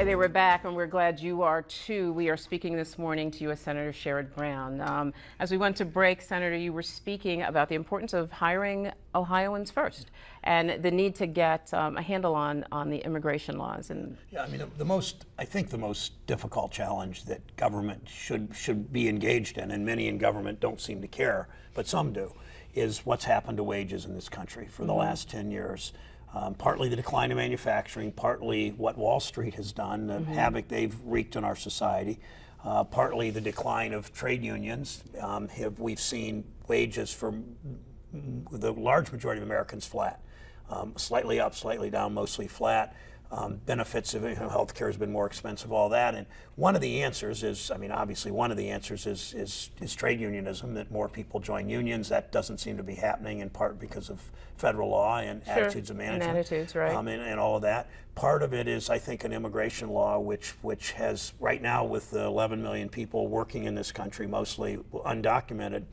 Hey there, we're back, and we're glad you are too. We are speaking this morning to U.S. Senator Sherrod Brown. As we went to break, Senator, you were speaking about the importance of hiring Ohioans first and the need to get a handle on the immigration laws. And yeah, I mean, I think the most difficult challenge that government should be engaged in, and many in government don't seem to care, but some do, is what's happened to wages in this country for the last 10 years. Partly the decline of manufacturing, partly what Wall Street has done, the havoc they've wreaked on our society, partly the decline of trade unions. We've seen wages for the large majority of Americans flat, slightly up, slightly down, mostly flat. Benefits of health care has been more expensive, all that. And one of the answers is, I mean, obviously one of the answers is trade unionism, that more people join unions. That doesn't seem to be happening, in part because of federal law and attitudes of management. And attitudes, right. And all of that. Part of it is, I think, an immigration law which has, right now with the 11 million people working in this country, mostly undocumented,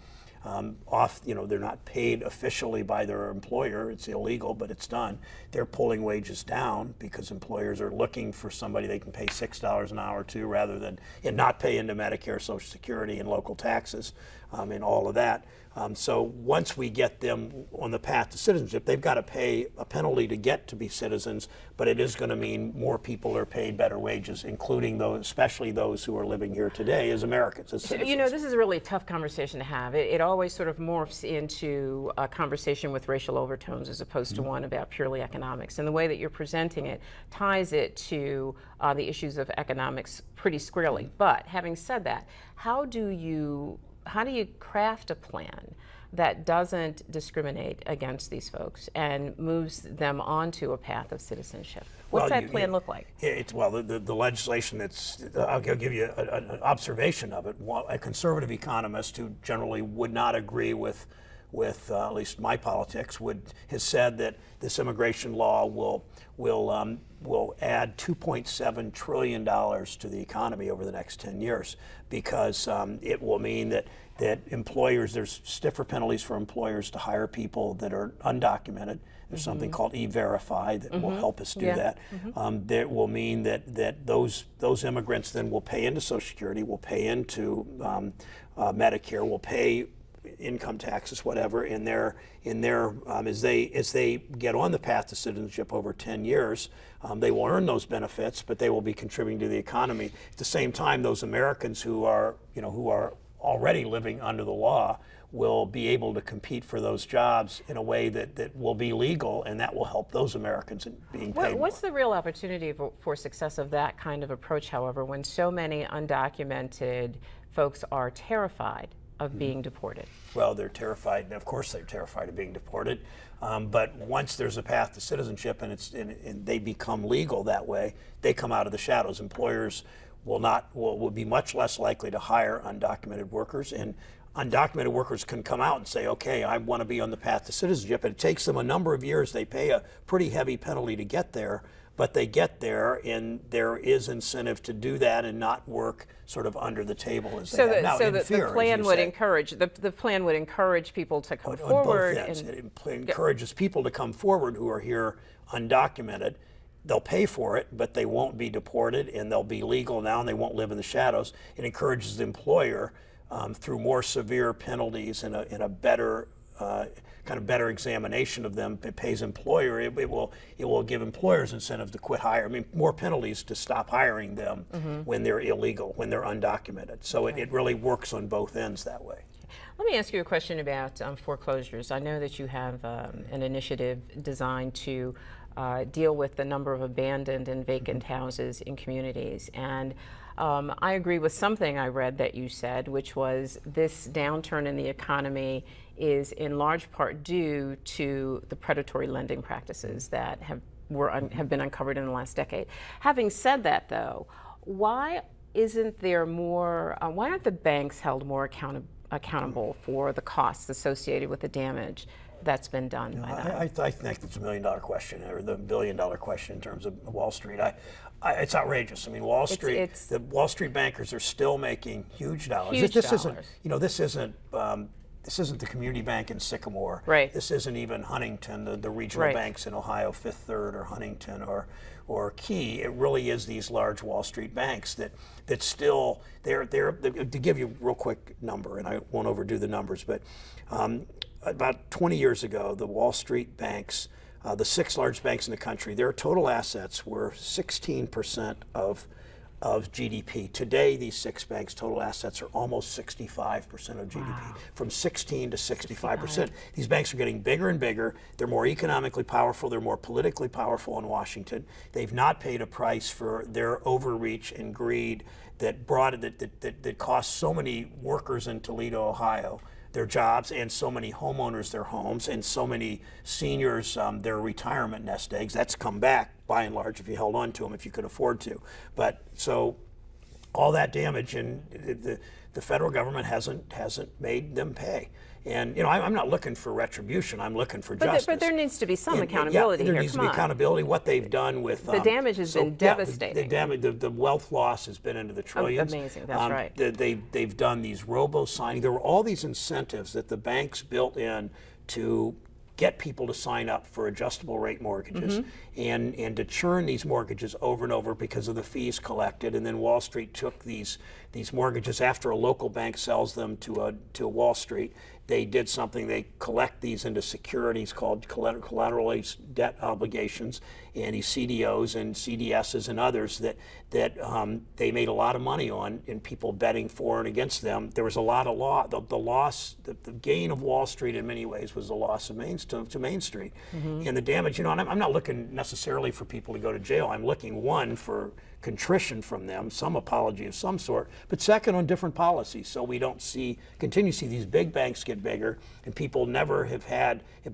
they're not paid officially by their employer. It's illegal, but it's done. They're pulling wages down because employers are looking for somebody they can pay $6 an hour to, rather than and not pay into Medicare, Social Security, and local taxes, and all of that. So once we get them on the path to citizenship, they've got to pay a penalty to get to be citizens, but it is going to mean more people are paid better wages, including those, especially those who are living here today as Americans, as citizens. You know, this is a really tough conversation to have. It always sort of morphs into a conversation with racial overtones as opposed to one about purely economics. And the way that you're presenting it ties it to the issues of economics pretty squarely. But having said that, how do you craft a plan that doesn't discriminate against these folks and moves them onto a path of citizenship? What's that plan look like? The legislation I'll give you an observation of it. A conservative economist who generally would not agree with at least my politics has said that this immigration law will add $2.7 trillion to the economy over the next 10 years, because it will mean that there's stiffer penalties for employers to hire people that are undocumented. There's something called E-Verify that will help us do that. That will mean that those immigrants then will pay into Social Security, will pay into Medicare, will pay income taxes, whatever, as they get on the path to citizenship over 10 years, they will earn those benefits, but they will be contributing to the economy. At the same time, those Americans who are already living under the law will be able to compete for those jobs in a way that will be legal, and that will help those Americans in being paid What's more. the real opportunity for success of that kind of approach, however, when so many undocumented folks are terrified of being deported? Well, they're terrified, and of course they're terrified of being deported. But once there's a path to citizenship and they become legal that way, they come out of the shadows. Employers will be much less likely to hire undocumented workers, and undocumented workers can come out and say, okay, I want to be on the path to citizenship. And it takes them a number of years. They pay a pretty heavy penalty to get there, but they get there, and there is incentive to do that and not work sort of under the table as they have now. So the plan would encourage the plan would encourage people to come forward. On both ends. It encourages people to come forward who are here undocumented. They'll pay for it, but they won't be deported, and they'll be legal now, and they won't live in the shadows. It encourages the employer through more severe penalties and a better kind of better examination of them. It pays employer. It will give employers incentive to quit hiring. I mean, more penalties to stop hiring them when they're illegal, when they're undocumented. So it really works on both ends that way. Let me ask you a question about foreclosures. I know that you have an initiative designed to deal with the number of abandoned and vacant houses in communities. And I agree with something I read that you said, which was this downturn in the economy is in large part due to the predatory lending practices that have been uncovered in the last decade. Having said that, though, why aren't the banks held more accountable for the costs associated with the damage that's been done by that? I think it's $1 million question, or the $1 billion question in terms of Wall Street. It's outrageous. I mean, Wall Street, the Wall Street bankers are still making huge dollars. Huge This dollars. isn't this isn't the community bank in Sycamore. Right. This isn't even Huntington, the regional Right. banks in Ohio, Fifth Third or Huntington or Key. It really is these large Wall Street banks that still, they're to give you a real quick number, and I won't overdo the numbers, but about 20 years ago, the Wall Street banks, the 6 largest banks in the country, their total assets were 16% of GDP. Today, these 6 banks' total assets are almost 65% of GDP, Wow. from 16 to 65%. These banks are getting bigger and bigger. They're more economically powerful. They're more politically powerful in Washington. They've not paid a price for their overreach and greed that cost so many workers in Toledo, Ohio, their jobs, and so many homeowners their homes, and so many seniors their retirement nest eggs. That's come back by and large if you held on to them, if you could afford to. But so all that damage, and the federal government hasn't made them pay. And I'm not looking for retribution. I'm looking for justice. But there needs to be some And, accountability there here. needs Come to be on. accountability. What they've done with The damage has been devastating. The wealth loss has been into the trillions. Amazing. That's right. They've done these robo-signing. There were all these incentives that the banks built in to get people to sign up for adjustable rate mortgages and to churn these mortgages over and over because of the fees collected. And then Wall Street took these mortgages after a local bank sells them to Wall Street. They did something, they collect these into securities called collateralized debt obligations, and these CDOs and CDSs and others that they made a lot of money on, and people betting for and against them. There was a lot of the gain of Wall Street in many ways was the loss of Main Street. And the damage, and I'm not looking necessarily for people to go to jail. I'm looking, one, for contrition from them, some apology of some sort, but second, on different policies, so we don't continue to see these big banks get bigger, and people never have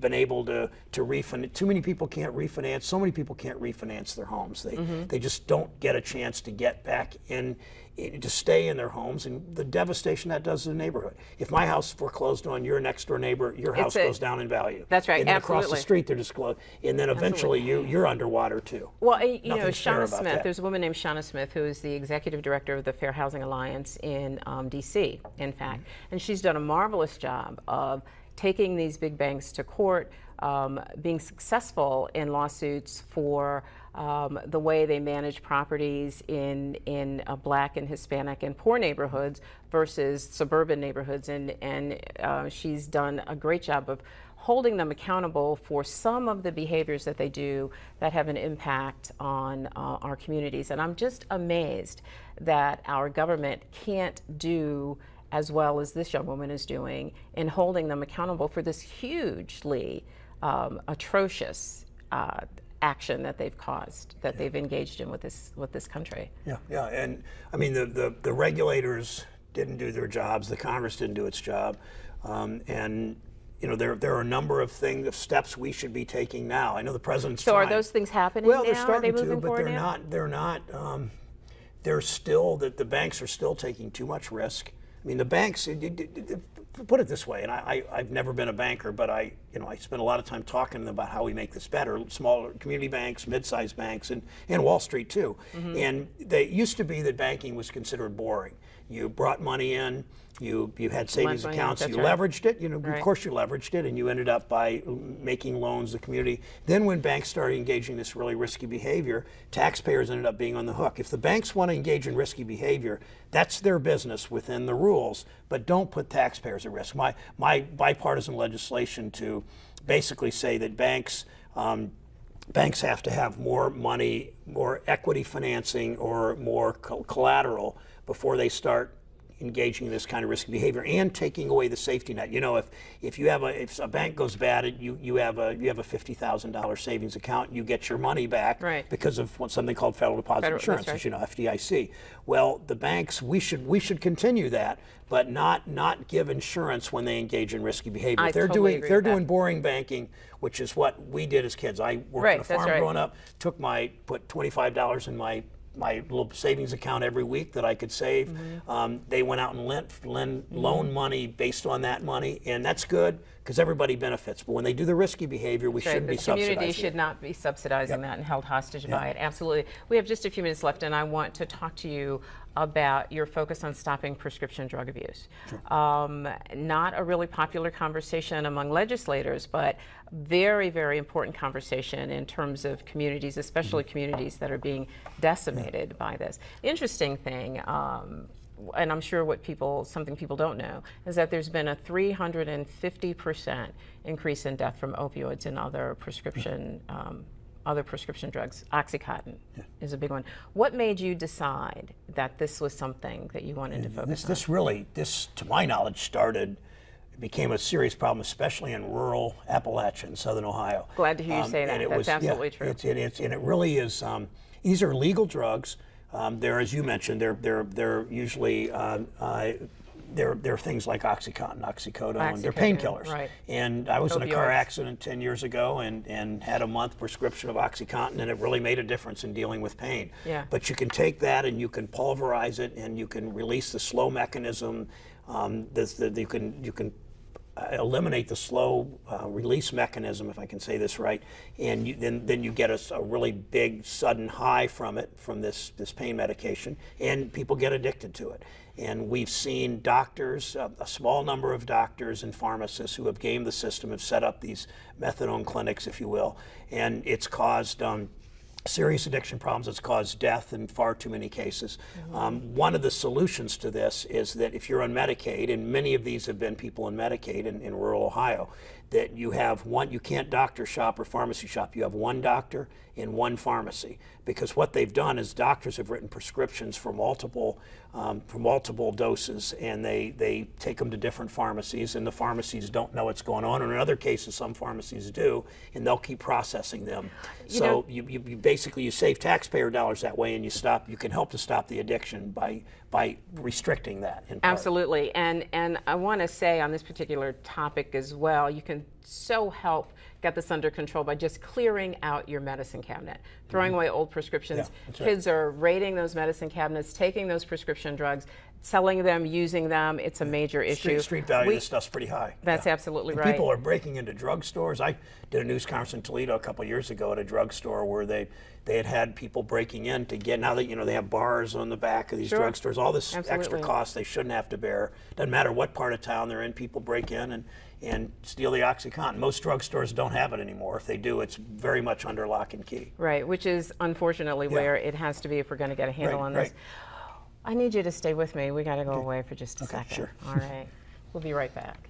been able to refinance. Too many people can't refinance. So many people can't refinance their homes. They just don't get a chance to get back in, to stay in their homes, and the devastation that does to the neighborhood. If my house foreclosed on your next door neighbor, your house goes down in value. That's right. And then Absolutely. across the street they're disclosed, and then eventually you're underwater too. Well, Nothing's fair Shauna about Smith, that. there's a woman named Shauna Smith who is the executive director of the Fair Housing Alliance in D.C., in fact. And she's done a marvelous job of taking these big banks to court, being successful in lawsuits for the way they manage properties in Black and Hispanic and poor neighborhoods versus suburban neighborhoods. And she's done a great job of holding them accountable for some of the behaviors that they do that have an impact on our communities. And I'm just amazed that our government can't do as well as this young woman is doing in holding them accountable for this hugely atrocious action that they've caused, that they've engaged in with this country. Yeah, and I mean the regulators didn't do their jobs, the Congress didn't do its job, and there are a number of steps we should be taking now. I know the president's So trying. are those things happening Well, now? they're Are they starting to, moving but forward they're now? not. They're not. They're still the banks are still taking too much risk. I mean, the banks. Put it this way, and I've never been a banker, but I spend a lot of time talking to them about how we make this better. Smaller community banks, mid-sized banks, and Wall Street too. And they used to be that banking was considered boring. You brought money in, you had savings money, accounts, that's you right. leveraged it. Right. Of course you leveraged it, and you ended up by making loans to the community. Then when banks started engaging in this really risky behavior, taxpayers ended up being on the hook. If the banks want to engage in risky behavior, that's their business within the rules, but don't put taxpayers at risk. My bipartisan legislation to basically say that banks have to have more money, more equity financing, or more collateral before they start engaging in this kind of risky behavior, and taking away the safety net. If a bank goes bad, you have a $50,000 savings account, you get your money back Right. because of something called federal deposit insurance, that's as you know, FDIC. Well, the banks, we should continue that, but not give insurance when they engage in risky behavior. I If they're totally doing agree they're with that. doing boring banking, which is what we did as kids. I worked Right, on a that's farm right. growing up, put $25 in my little savings account every week that I could save. They went out and loaned money based on that money, and that's good because everybody benefits. But when they do the risky behavior, we shouldn't be The community subsidizing should it. not be subsidizing that and held hostage by it. Absolutely. We have just a few minutes left, and I want to talk to you about your focus on stopping prescription drug abuse. Not a really popular conversation among legislators, but very, very important conversation in terms of communities, especially communities that are being decimated by this. Interesting thing, and I'm sure something people don't know, is that there's been a 350% increase in death from opioids and other prescription drugs. OxyContin is a big one. What made you decide that this was something that you wanted to focus on? This, to my knowledge, became a serious problem, especially in rural Appalachia and southern Ohio. Glad to hear you say that. That's absolutely true. And it really is. These are legal drugs. They're, as you mentioned, they're usually they're things like OxyContin, oxycodone. They're painkillers. Right. And I was in a car Opioids. accident 10 years ago and had a month prescription of OxyContin, and it really made a difference in dealing with pain. Yeah. But you can take that and you can pulverize it and you can release the slow mechanism. You can eliminate the slow release mechanism, if I can say this right, and then you get a really big sudden high from this pain medication, and people get addicted to it. And we've seen doctors, a small number of doctors and pharmacists who have gamed the system, have set up these methadone clinics, if you will, and it's caused serious addiction problems. It's caused death in far too many cases. One of the solutions to this is that if you're on Medicaid, and many of these have been people on Medicaid in rural Ohio, that you can't doctor shop or pharmacy shop. You have one doctor in one pharmacy, because what they've done is doctors have written prescriptions for multiple doses, and they take them to different pharmacies, and the pharmacies don't know what's going on. And in other cases, some pharmacies do, and they'll keep processing them. You basically save taxpayer dollars that way, and you can help to stop the addiction by restricting that. In part. Absolutely, and I want to say on this particular topic as well, you can so help get this under control by just clearing out your medicine cabinet, throwing away old prescriptions. Yeah, that's right. Kids are raiding those medicine cabinets, taking those prescription drugs, selling them, using them. It's a major issue. Street value of this stuff's pretty high. That's absolutely and right. People are breaking into drugstores. I did a news conference in Toledo a couple of years ago at a drugstore where they had people breaking in to get, now that they have bars on the back of these drugstores, all this extra cost they shouldn't have to bear. Doesn't matter what part of town they're in, people break in and steal the OxyContin. Most drugstores don't have it anymore. If they do, it's very much under lock and key. Right, which is unfortunately where it has to be if we're going to get a handle on this. I need you to stay with me. We got to go away for just a second. Sure. All right. We'll be right back.